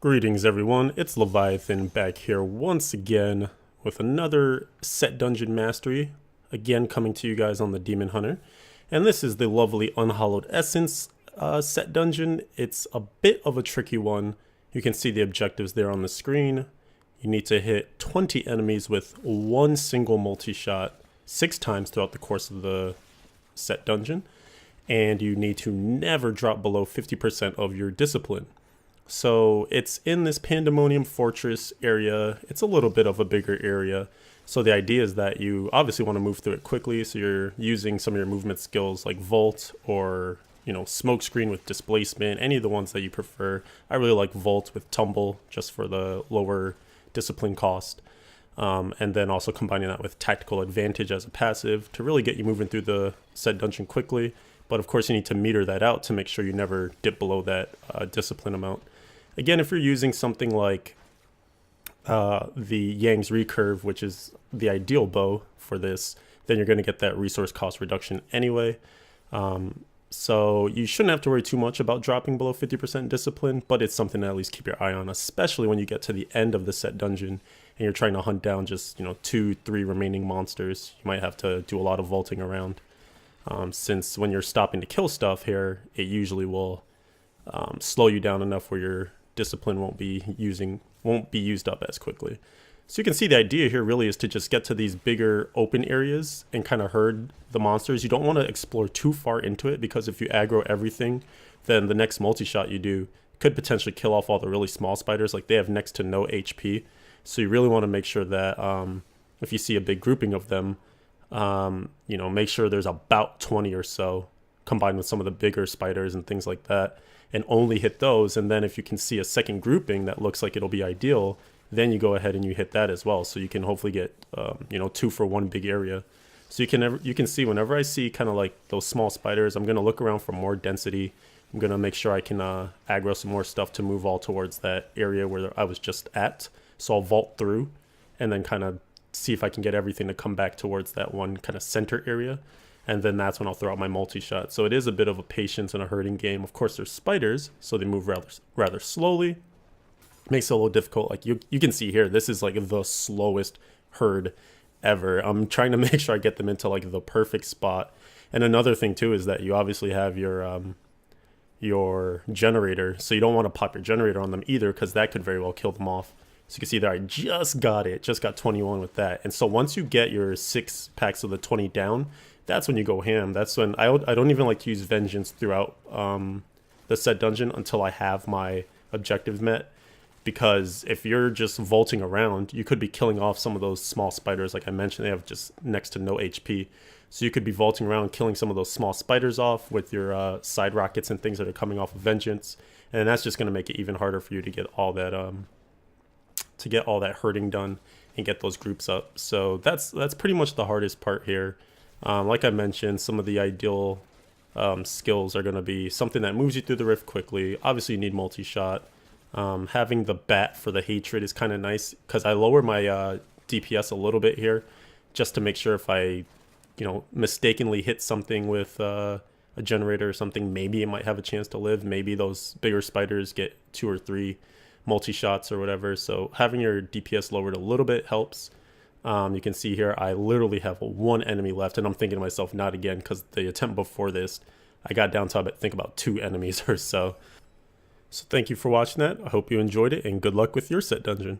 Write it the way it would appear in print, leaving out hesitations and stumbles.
Greetings everyone, it's Leviathan back here once again with another set dungeon mastery, again coming to you guys on the Demon Hunter. And this is the lovely Unhallowed Essence set dungeon. It's a bit of a tricky one. You can see the objectives there on the screen. You need to hit 20 enemies with one single multi-shot 6 times throughout the course of the set dungeon. And you need to never drop below 50% of your discipline. So it's in this Pandemonium Fortress area. It's a little bit of a bigger area. So the idea is that you obviously want to move through it quickly. So you're using some of your movement skills like Vault or, Smoke Screen with Displacement, any of the ones that you prefer. I really like Vault with Tumble just for the lower discipline cost. And then also combining that with Tactical Advantage as a passive to really get you moving through the set dungeon quickly. But of course you need to meter that out to make sure you never dip below that discipline amount. Again, if you're using something like the Yang's Recurve, which is the ideal bow for this, then you're going to get that resource cost reduction anyway. So you shouldn't have to worry too much about dropping below 50% discipline, but it's something to at least keep your eye on, especially when you get to the end of the set dungeon and you're trying to hunt down just 2-3 remaining monsters. You might have to do a lot of vaulting around. Since when you're stopping to kill stuff here, it usually will slow you down enough where your discipline won't be used up as quickly. So you can see the idea here really is to just get to these bigger open areas and kind of herd the monsters. You don't want to explore too far into it, because if you aggro everything, then the next multi-shot you do could potentially kill off all the really small spiders. Like, they have next to no HP. So you really want to make sure that if you see a big grouping of them, make sure there's about 20 or so combined with some of the bigger spiders and things like that, and only hit those. And then if you can see a second grouping that looks like it'll be ideal, then you go ahead and you hit that as well. So you can hopefully get 2 for 1 big area. So you can see whenever I see kind of like those small spiders, I'm going to look around for more density. I'm going to make sure I can aggro some more stuff to move all towards that area where I was just at. So I'll vault through and then kind of see if I can get everything to come back towards that one kind of center area. And then that's when I'll throw out my multi-shot. So it is a bit of a patience and a herding game. Of course, there's spiders, so they move rather slowly. Makes it a little difficult. Like you can see here, this is like the slowest herd ever. I'm trying to make sure I get them into like the perfect spot. And another thing too is that you obviously have your generator, so you don't want to pop your generator on them either, because that could very well kill them off. So you can see there, I just got 21 with that. And so once you get your 6 packs of the 20 down, that's when you go ham. That's when I don't even like to use Vengeance throughout the set dungeon until I have my objectives met. Because if you're just vaulting around, you could be killing off some of those small spiders. Like I mentioned, they have just next to no HP. So you could be vaulting around, killing some of those small spiders off with your side rockets and things that are coming off of Vengeance. And that's just going to make it even harder for you to get all that herding done and get those groups up. So that's pretty much the hardest part here. Like I mentioned, some of the ideal skills are going to be something that moves you through the rift quickly. Obviously you need multi-shot. Having the bat for the hatred is kind of nice, because I lower my DPS a little bit here just to make sure if I mistakenly hit something with a generator or something, maybe it might have a chance to live. Maybe those bigger spiders get 2 or 3 multi-shots or whatever. So having your DPS lowered a little bit helps. You can see here I literally have 1 enemy left, and I'm thinking to myself, not again, because the attempt before this I got down to I think about 2 enemies or so. So thank you for watching that. I hope you enjoyed it, and good luck with your set dungeon.